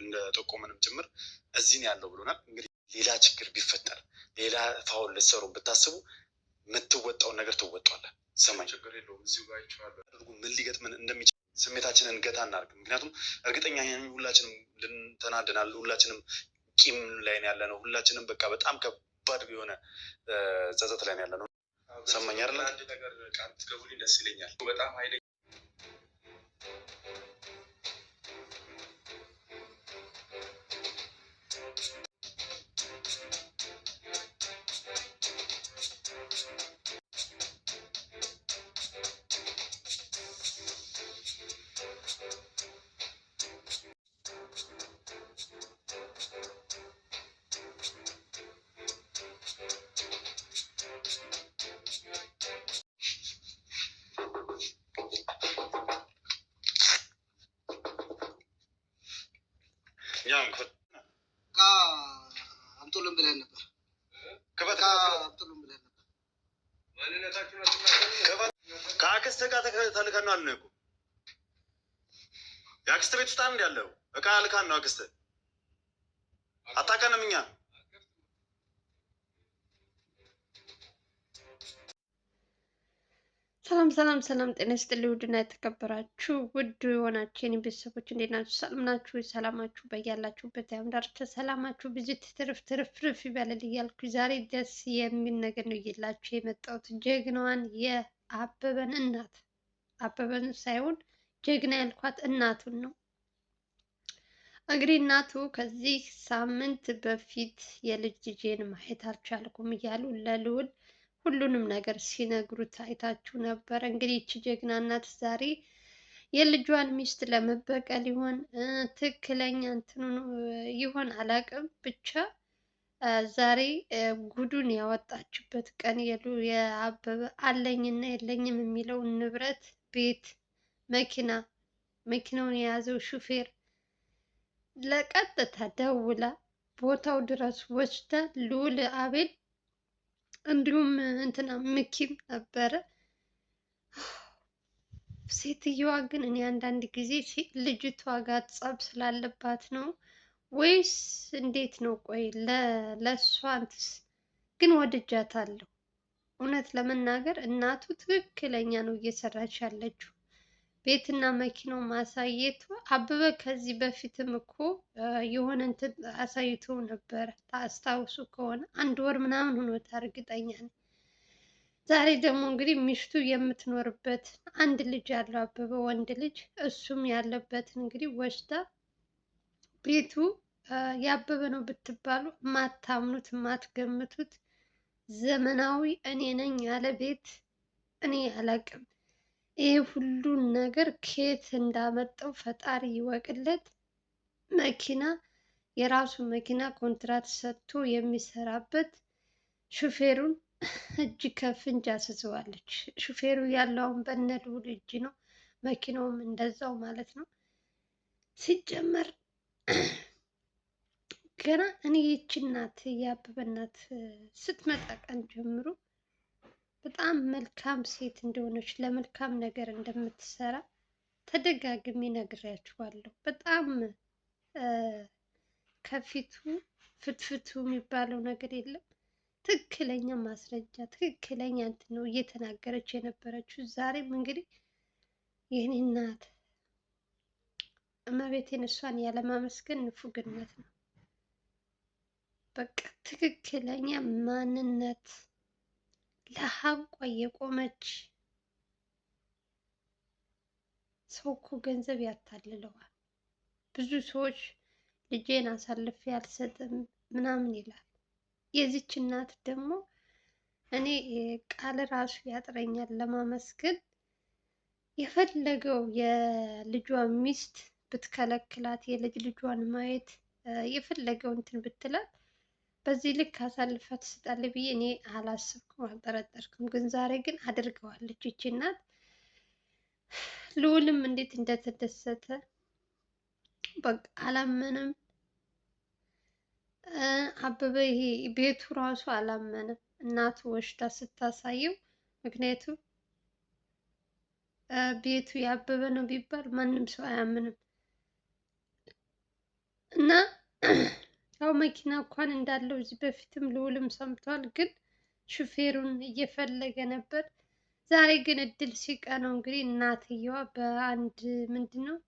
እንደጠቆመንም ጭምር እዚህ ነው ያለው ብሎናል። እንግዲህ ሌላ ችግር ቢፈጠር ሌላ ፋውል ልትሰሩ ብታስቡ የምትወጣውን ነገር ትወጣለህ። ሰማኝ፣ ችግር የለውም። እዚሁ ጋር ይችላል ምን ሊገጥመን እንደሚችል ስሜታችንን ገታ እናድርግ። ምክንያቱም እርግጠኛ ሁላችንም ልንተናደናል፣ ሁላችንም ቂም ላይ ነው ያለ ነው። ሁላችንም በቃ በጣም ከባድ የሆነ ጸጸት ላይ ነው ያለ ነው። ሰማኝ አይደለ? አንድ ነገር ቃል ትገቡልኝ ደስ ይለኛል። በጣም ኃይለኛ አምጡልን ብለን ነበር። አምጡልን ብለን ነበር። ከአክስትህ ጋር ተልከን ነው አልን እኮ። የአክስትህ ቤት ውስጥ አንድ ያለው እቃ ልካን ነው። አክስትህ አታውቀንም እኛ። ሰላም ጤና ይስጥልኝ። ውድና የተከበራችሁ ውድ የሆናችሁ የኔ ቤተሰቦች እንዴት ናችሁ? ሰላም ናችሁ? ሰላማችሁ በያላችሁበት ያም ዳርቻ ሰላማችሁ ብዙ ትርፍ ይበልል እያልኩ ዛሬ ደስ የሚል ነገር ነው እየላችሁ የመጣሁት። ጀግናዋን የአበበን እናት፣ አበበን ሳይሆን ጀግና ያልኳት እናቱን ነው። እንግዲህ እናቱ ከዚህ ሳምንት በፊት የልጅ ልጄን ማየት አልቻልኩም እያሉ ለልዑል ሁሉንም ነገር ሲነግሩት አይታችሁ ነበር። እንግዲህ ይቺ ጀግና እናት ዛሬ የልጇን ሚስት ለመበቀል ይሆን ትክክለኛ እንትኑ ይሆን አላውቅም፣ ብቻ ዛሬ ጉዱን ያወጣችበት ቀን የአበበ አለኝና የለኝም የሚለውን ንብረት፣ ቤት፣ መኪናውን የያዘው ሹፌር ለቀጥታ ደውላ ቦታው ድረስ ወስዳ ልዑል አቤል እንዲሁም እንትና ምኪም ነበረ። ሴትየዋ ግን እኔ አንዳንድ ጊዜ ልጅቷ ጋር ጸብ ስላለባት ነው ወይስ እንዴት ነው? ቆይ ለእሷ እንትስ ግን ወድጃታለሁ። እውነት ለመናገር እናቱ ትክክለኛ ነው እየሰራች ያለችው። ቤትና መኪናው ማሳየቱ አበበ ከዚህ በፊትም እኮ የሆነ እንትን አሳይቶ ነበረ። ታስታውሱ ከሆነ 1 ወር ምናምን ሆኖታል እርግጠኛ ነኝ። ዛሬ ደግሞ እንግዲህ ሚስቱ የምትኖርበት አንድ ልጅ ያለው አበበ ወንድ ልጅ፣ እሱም ያለበትን እንግዲህ ወስዳ ቤቱ ያበበ ነው ብትባሉ የማታምኑት የማትገምቱት ዘመናዊ እኔ ነኝ ያለ ቤት እኔ አላቅም። ይህ ሁሉን ነገር ከየት እንዳመጣው ፈጣሪ ይወቅለት። መኪና የራሱ መኪና ኮንትራት ሰጥቶ የሚሰራበት ሹፌሩን እጅ ከፍንጅ አስይዘዋለች። ሹፌሩ ያለውን በእነ ልዑል እጅ ነው፣ መኪናውም እንደዛው ማለት ነው። ሲጀመር ገና እኔ ይቺ እናት የአበበ እናት ስትመጣ ቀን ጀምሮ በጣም መልካም ሴት እንደሆነች ለመልካም ነገር እንደምትሰራ ተደጋግሜ ነግሬያችኋለሁ። በጣም ከፊቱ ፍትፍቱ የሚባለው ነገር የለም። ትክክለኛ ማስረጃ ትክክለኛ እንትን ነው እየተናገረች የነበረችው። ዛሬም እንግዲህ ይህን እናት እመቤቴን እሷን ያለማመስገን ንፉግነት ነው። በቃ ትክክለኛ ማንነት ለሀቋ የቆመች ሰው እኮ ገንዘብ ያታልለዋል። ብዙ ሰዎች ልጄን አሳልፌ አልሰጥም ምናምን ይላል። የዚች እናት ደግሞ እኔ ቃል ራሱ ያጥረኛል ለማመስገን። የፈለገው የልጇ ሚስት ብትከለክላት የልጅ ልጇን ማየት የፈለገው እንትን ብትላት በዚህ ልክ አሳልፋ ትሰጣለች ብዬ እኔ አላስብኩም፣ አልጠረጠርኩም። ግን ዛሬ ግን አድርገዋለች ይቺ እናት። ልዑልም እንዴት እንደተደሰተ በቃ አላመንም። አበበ ይሄ ቤቱ ራሱ አላመንም እናቱ ወሽታ ስታሳየው። ምክንያቱም ቤቱ ያበበ ነው ቢባል ማንም ሰው አያምንም። እና ያው መኪና እንኳን እንዳለው እዚህ በፊትም ልዑልም ሰምቷል፣ ግን ሹፌሩን እየፈለገ ነበር። ዛሬ ግን እድል ሲቀነው እንግዲህ እናትየዋ በአንድ ምንድን ነው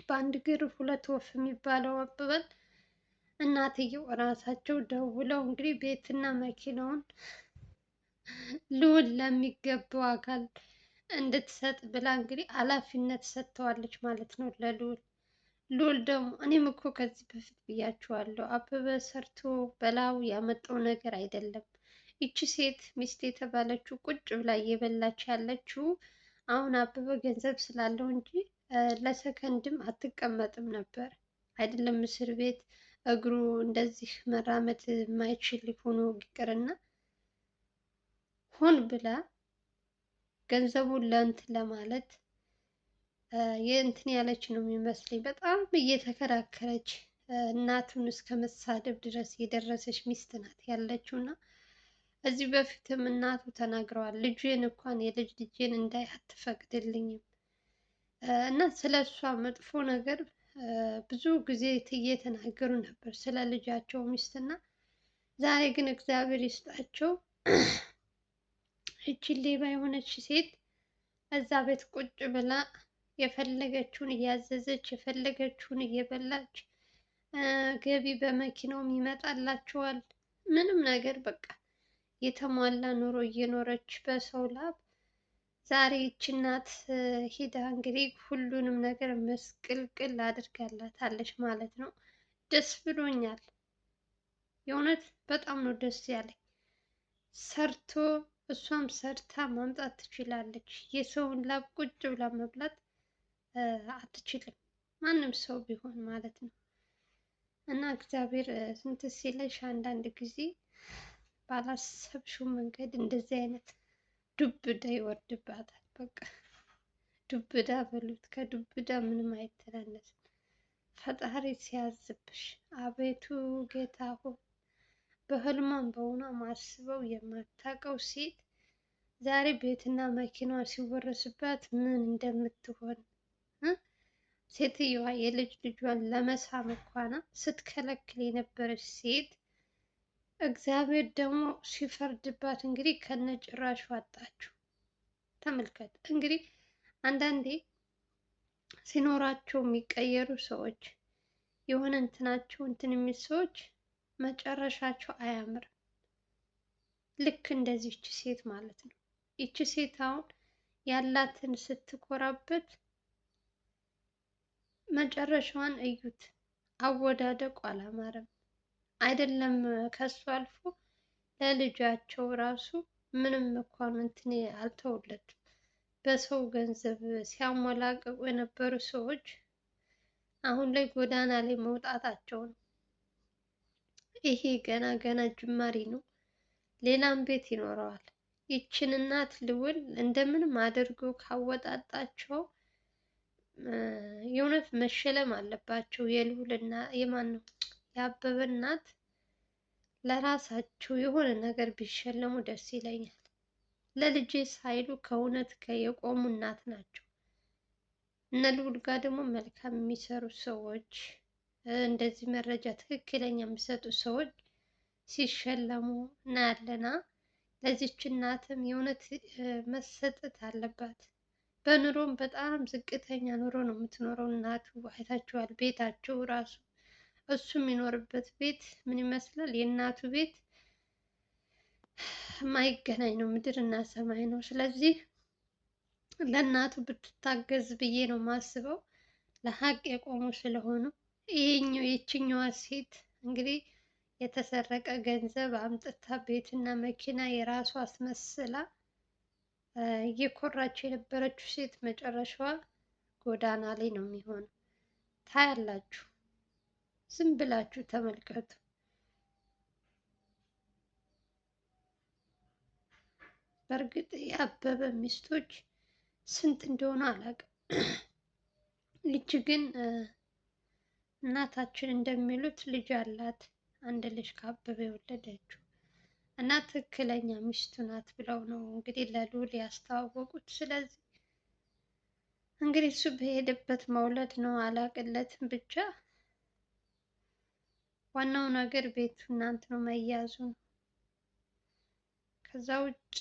በአንድ እግር ሁለት ወፍ የሚባለው አባባል እናትየው እራሳቸው ደውለው እንግዲህ ቤትና መኪናውን ልዑል ለሚገባው አካል እንድትሰጥ ብላ እንግዲህ ኃላፊነት ሰጥተዋለች ማለት ነው ለልዑል። ልዑል ደግሞ እኔም እኮ ከዚህ በፊት ብያችኋለሁ፣ አበበ ሰርቶ በላው ያመጣው ነገር አይደለም። ይቺ ሴት ሚስት የተባለችው ቁጭ ብላ እየበላች ያለችው አሁን አበበ ገንዘብ ስላለው እንጂ ለሰከንድም አትቀመጥም ነበር። አይደለም እስር ቤት እግሩ እንደዚህ መራመድ የማይችል ሆኖ ይቅርና ሆን ብላ ገንዘቡን ለእንትን ለማለት የእንትን ያለች ነው የሚመስለኝ። በጣም እየተከራከረች እናቱን እስከ መሳደብ ድረስ የደረሰች ሚስት ናት ያለችው እና እዚህ በፊትም እናቱ ተናግረዋል። ልጄን እንኳን የልጅ ልጄን እንዳይ አትፈቅድልኝም እና ስለ እሷ መጥፎ ነገር ብዙ ጊዜ እየተናገሩ ነበር ስለ ልጃቸው ሚስትና ዛሬ ግን እግዚአብሔር ይስጣቸው ይቺ ሌባ የሆነች ሴት እዛ ቤት ቁጭ ብላ የፈለገችውን እያዘዘች የፈለገችውን እየበላች ገቢ በመኪናውም ይመጣላቸዋል። ምንም ነገር በቃ የተሟላ ኑሮ እየኖረች በሰው ላብ ዛሬ ይቺ እናት ሂዳ እንግዲህ ሁሉንም ነገር መስቅልቅል አድርጋላታለች ማለት ነው። ደስ ብሎኛል። የእውነት በጣም ነው ደስ ያለኝ። ሰርቶ እሷም ሰርታ ማምጣት ትችላለች። የሰውን ላብ ቁጭ ብላ መብላት አትችልም፣ ማንም ሰው ቢሆን ማለት ነው። እና እግዚአብሔር ስንት ሲለሽ አንዳንድ ጊዜ ባላሰብሽው መንገድ እንደዚህ አይነት ዱብዳ ይወርድባታል። በቃ ዱብዳ በሉት፣ ከዱብዳ ምንም አይተናነስም። ፈጣሪ ሲያዝብሽ አቤቱ ጌታ ሆይ በህልሟም በእውኗም አስበው የማታውቀው ሴት ዛሬ ቤትና መኪናዋ ሲወረስባት ምን እንደምትሆን ሴትየዋ የልጅ ልጇን ለመሳም እንኳን ስትከለክል የነበረች ሴት እግዚአብሔር ደግሞ ሲፈርድባት እንግዲህ ከነጭራሹ አጣችው። ተመልከት እንግዲህ አንዳንዴ ሲኖራቸው የሚቀየሩ ሰዎች የሆነ እንትናቸው እንትን የሚል ሰዎች መጨረሻቸው አያምርም። ልክ እንደዚህች ሴት ማለት ነው። ይቺ ሴት አሁን ያላትን ስትኮራበት መጨረሻዋን እዩት። አወዳደቁ አላማረም። አይደለም ከሱ አልፎ ለልጃቸው ራሱ ምንም እንኳን እንትን አልተውለትም። በሰው ገንዘብ ሲያሞላቀቁ የነበሩ ሰዎች አሁን ላይ ጎዳና ላይ መውጣታቸው ነው። ይሄ ገና ገና ጅማሬ ነው። ሌላም ቤት ይኖረዋል። ይችን እናት ልዑል እንደምንም አድርጎ ካወጣጣቸው የእውነት መሸለም አለባቸው። የልዑል እና የማን ነው የአበበ እናት ለራሳቸው የሆነ ነገር ቢሸለሙ ደስ ይለኛል። ለልጄ ሳይሉ ከእውነት የቆሙ እናት ናቸው። እነ ልዑል ጋር ደግሞ መልካም የሚሰሩ ሰዎች እንደዚህ መረጃ ትክክለኛ የሚሰጡ ሰዎች ሲሸለሙ እናያለና ለዚች እናትም የእውነት መሰጠት አለባት። በኑሮም በጣም ዝቅተኛ ኑሮ ነው የምትኖረው እናቱ። አይታችኋል ቤታቸው ራሱ እሱ የሚኖርበት ቤት ምን ይመስላል? የእናቱ ቤት የማይገናኝ ነው፣ ምድር እና ሰማይ ነው። ስለዚህ ለእናቱ ብትታገዝ ብዬ ነው የማስበው፣ ለሀቅ የቆሙ ስለሆኑ። ይችኛዋ ሴት እንግዲህ የተሰረቀ ገንዘብ አምጥታ ቤትና መኪና የራሷ አስመስላ እየኮራች የነበረችው ሴት መጨረሻዋ ጎዳና ላይ ነው የሚሆነው። ታያላችሁ፣ ዝም ብላችሁ ተመልከቱ። በእርግጥ የአበበ ሚስቶች ስንት እንደሆኑ አላውቅም። ይች ግን እናታችን እንደሚሉት ልጅ አላት፣ አንድ ልጅ ከአበበ የወለደችው እና ትክክለኛ ሚስቱ ናት ብለው ነው እንግዲህ ለልዑል ያስተዋወቁት። ስለዚህ እንግዲህ እሱ በሄደበት መውለድ ነው፣ አላቅለትም። ብቻ ዋናው ነገር ቤቱ እናንተ ነው መያዙ ነው። ከዛ ውጭ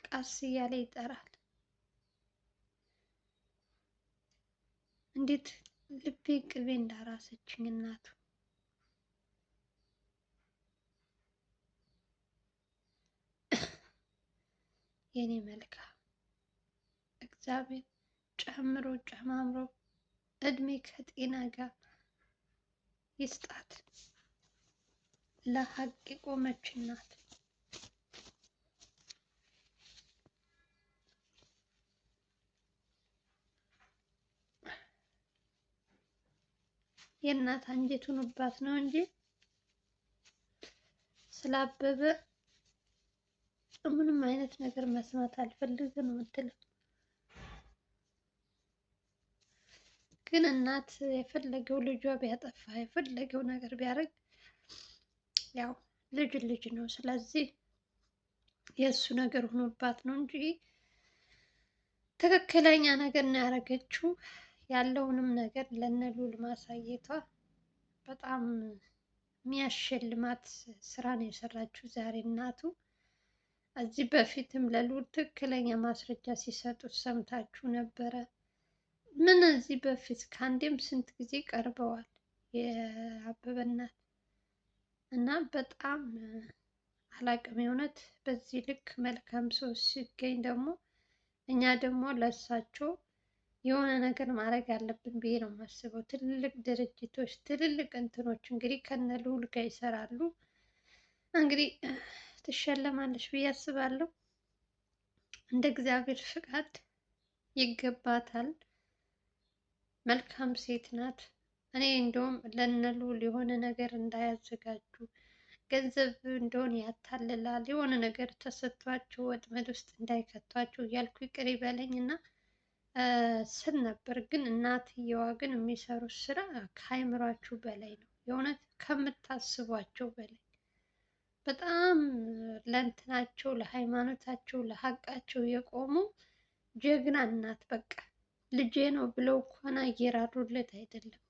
ቀስ እያለ ይጠራል። እንዴት ልቤ ቅቤ እንዳራሰችኝ እናቱ። የኔ መልካም እግዚአብሔር ጨምሮ ጨማምሮ እድሜ ከጤና ጋር ይስጣት። ለሀቅ የቆመች እናት። የእናት አንጀት ሆኖባት ነው እንጂ ስላበበ ምንም አይነት ነገር መስማት አልፈልግም ነው የምትለው። ግን እናት የፈለገው ልጇ ቢያጠፋ የፈለገው ነገር ቢያደርግ ያው ልጅ ነው። ስለዚህ የእሱ ነገር ሆኖባት ነው እንጂ ትክክለኛ ነገር ነው ያደረገችው። ያለውንም ነገር ለነ ልዑል ማሳየቷ በጣም የሚያሸልማት ስራ ነው የሰራችው ዛሬ እናቱ። እዚህ በፊትም ለልዑል ትክክለኛ ማስረጃ ሲሰጡት ሰምታችሁ ነበረ። ምን እዚህ በፊት ከአንዴም ስንት ጊዜ ቀርበዋል የአበበ እናት እና በጣም አላቅም። የእውነት በዚህ ልክ መልካም ሰው ሲገኝ ደግሞ እኛ ደግሞ ለእሳቸው የሆነ ነገር ማድረግ አለብን ብዬ ነው የማስበው። ትልልቅ ድርጅቶች ትልልቅ እንትኖች እንግዲህ ከነ ልዑል ጋር ይሰራሉ። እንግዲህ ትሸለማለች ብዬ አስባለሁ። እንደ እግዚአብሔር ፍቃድ ይገባታል። መልካም ሴት ናት። እኔ እንደውም ለነ ልዑል የሆነ ነገር እንዳያዘጋጁ ገንዘብ እንደሆነ ያታልላል የሆነ ነገር ተሰጥቷቸው ወጥመድ ውስጥ እንዳይከቷቸው እያልኩ ይቅር ይበለኝ እና ስል ነበር። ግን እናትየዋ ግን የሚሰሩት ስራ ከአይምሯችሁ በላይ ነው። የእውነት ከምታስቧቸው በላይ በጣም ለእንትናቸው ለሃይማኖታቸው ለሀቃቸው የቆሙ ጀግና እናት። በቃ ልጄ ነው ብለው እንኳን እየራሩለት አይደለም።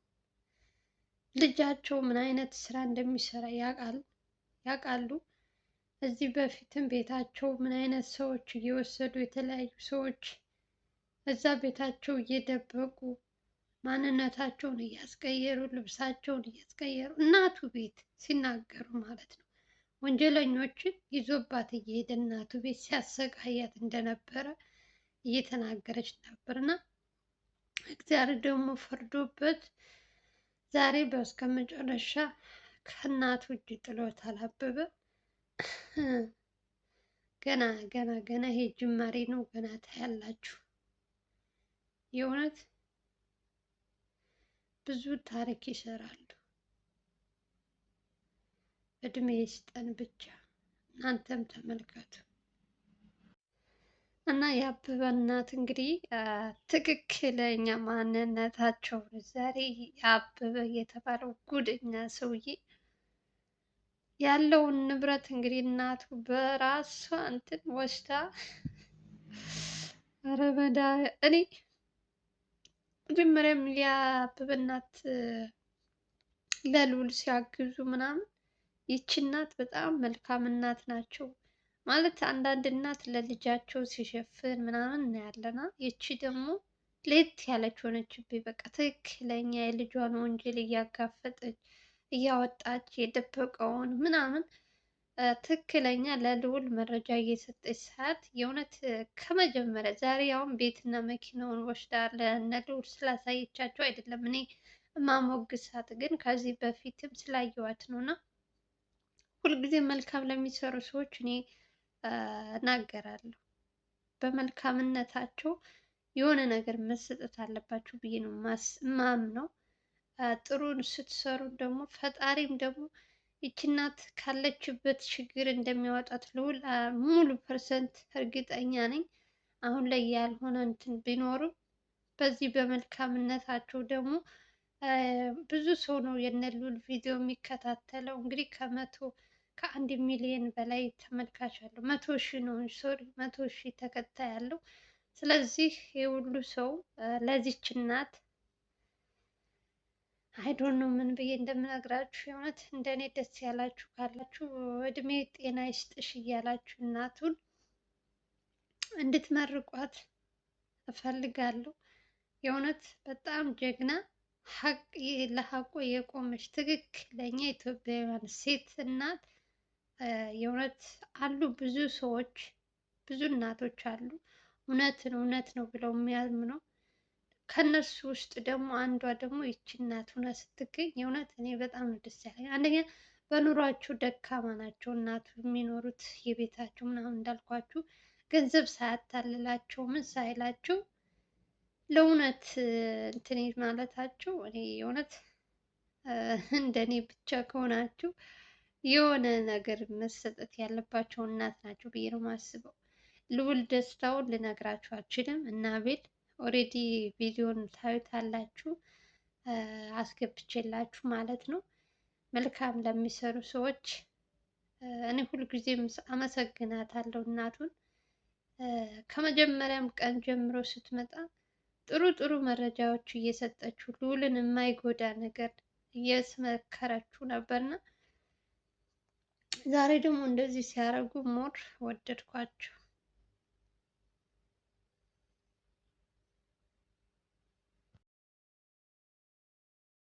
ልጃቸው ምን አይነት ስራ እንደሚሰራ ያውቃሉ። እዚህ በፊትም ቤታቸው ምን አይነት ሰዎች እየወሰዱ የተለያዩ ሰዎች እዛ ቤታቸው እየደበቁ ማንነታቸውን እያስቀየሩ ልብሳቸውን እያስቀየሩ እናቱ ቤት ሲናገሩ ማለት ነው። ወንጀለኞችን ይዞባት እየሄደ እናቱ ቤት ሲያሰቃያት እንደነበረ እየተናገረች ነበር። እና እግዚአብሔር ደግሞ ፈርዶበት ዛሬ በስከ መጨረሻ ከእናቱ እጅ ጥሎታል አበበ። ገና ይሄ ጅማሬ ነው። ገና ታያላችሁ። የእውነት ብዙ ታሪክ ይሰራሉ። እድሜ ይስጠን ብቻ። እናንተም ተመልከቱ። እና የአበበ እናት እንግዲህ ትክክለኛ ማንነታቸውን ዛሬ አበበ የተባለው ጉደኛ ሰውዬ ያለውን ንብረት እንግዲህ እናቱ በራሷ እንትን ወስዳ ረበዳ እኔ መጀመሪያም የአበበ እናት ለልዑል ሲያግዙ ምናምን ይቺ እናት በጣም መልካም እናት ናቸው። ማለት አንዳንድ እናት ለልጃቸው ሲሸፍን ምናምን እናያለና ይቺ ደግሞ ለየት ያለች ሆነችብኝ። በቃ ትክክለኛ የልጇን ወንጀል እያጋፈጠች እያወጣች የደበቀውን ምናምን ትክክለኛ ለልዑል መረጃ እየሰጠች ሰዓት የእውነት ከመጀመሪያ ዛሬ አሁን ቤትና መኪናውን ወስዳ ለእነ ልዑል ስላሳየቻቸው አይደለም እኔ ማሞግሳት፣ ግን ከዚህ በፊትም ስላየዋት ነው። እና ሁልጊዜ መልካም ለሚሰሩ ሰዎች እኔ እናገራለሁ። በመልካምነታቸው የሆነ ነገር መሰጠት አለባቸው ብዬ ነው ማምነው። ጥሩን ስትሰሩ ደግሞ ፈጣሪም ደግሞ ይቺ እናት ካለችበት ችግር እንደሚያወጣት ልዑል ሙሉ ፐርሰንት እርግጠኛ ነኝ። አሁን ላይ ያልሆነ እንትን ቢኖርም በዚህ በመልካምነታቸው ደግሞ ብዙ ሰው ነው የነ ልዑል ቪዲዮ የሚከታተለው። እንግዲህ ከ1 ሚሊዮን በላይ ተመልካች አለው። 100,000 ነው ሶሪ 100,000 ተከታይ አለው። ስለዚህ የሁሉ ሰው ለዚች እናት አይዶን ነው ምን ብዬ እንደምነግራችሁ። የእውነት እንደኔ ደስ ያላችሁ ካላችሁ እድሜ ጤና ይስጥሽ እያላችሁ እናቱን እንድትመርቋት እፈልጋለሁ። የእውነት በጣም ጀግና ሀቅ ለሀቁ የቆመች ትክክለኛ ኢትዮጵያውያን ሴት እናት የእውነት አሉ። ብዙ ሰዎች ብዙ እናቶች አሉ እውነት ነው ብለው የሚያምነው። ከነሱ ውስጥ ደግሞ አንዷ ደግሞ ይቺ እናት ሆና ስትገኝ የእውነት እኔ በጣም ነው ደስ ያለኝ። አንደኛ በኑሯቸው ደካማ ናቸው እናቱ የሚኖሩት የቤታቸው ምናምን እንዳልኳችሁ ገንዘብ ሳያታልላቸው ምን ሳይላቸው ለእውነት እንትን ማለታቸው እኔ የእውነት እንደኔ ብቻ ከሆናችሁ የሆነ ነገር መሰጠት ያለባቸው እናት ናቸው ብዬ ነው የማስበው። ልዑል ደስታውን ልነግራችሁ አልችልም። እና አቤል ኦሬዲ ቪዲዮን ታዩታላችሁ አስገብቼላችሁ ማለት ነው። መልካም ለሚሰሩ ሰዎች እኔ ሁልጊዜም አመሰግናታለሁ እናቱን። ከመጀመሪያም ቀን ጀምሮ ስትመጣ ጥሩ ጥሩ መረጃዎች እየሰጠችው ልዑልን የማይጎዳ ነገር እየመከረችው ነበርና ዛሬ ደግሞ እንደዚህ ሲያደርጉ ሞር ወደድኳቸው።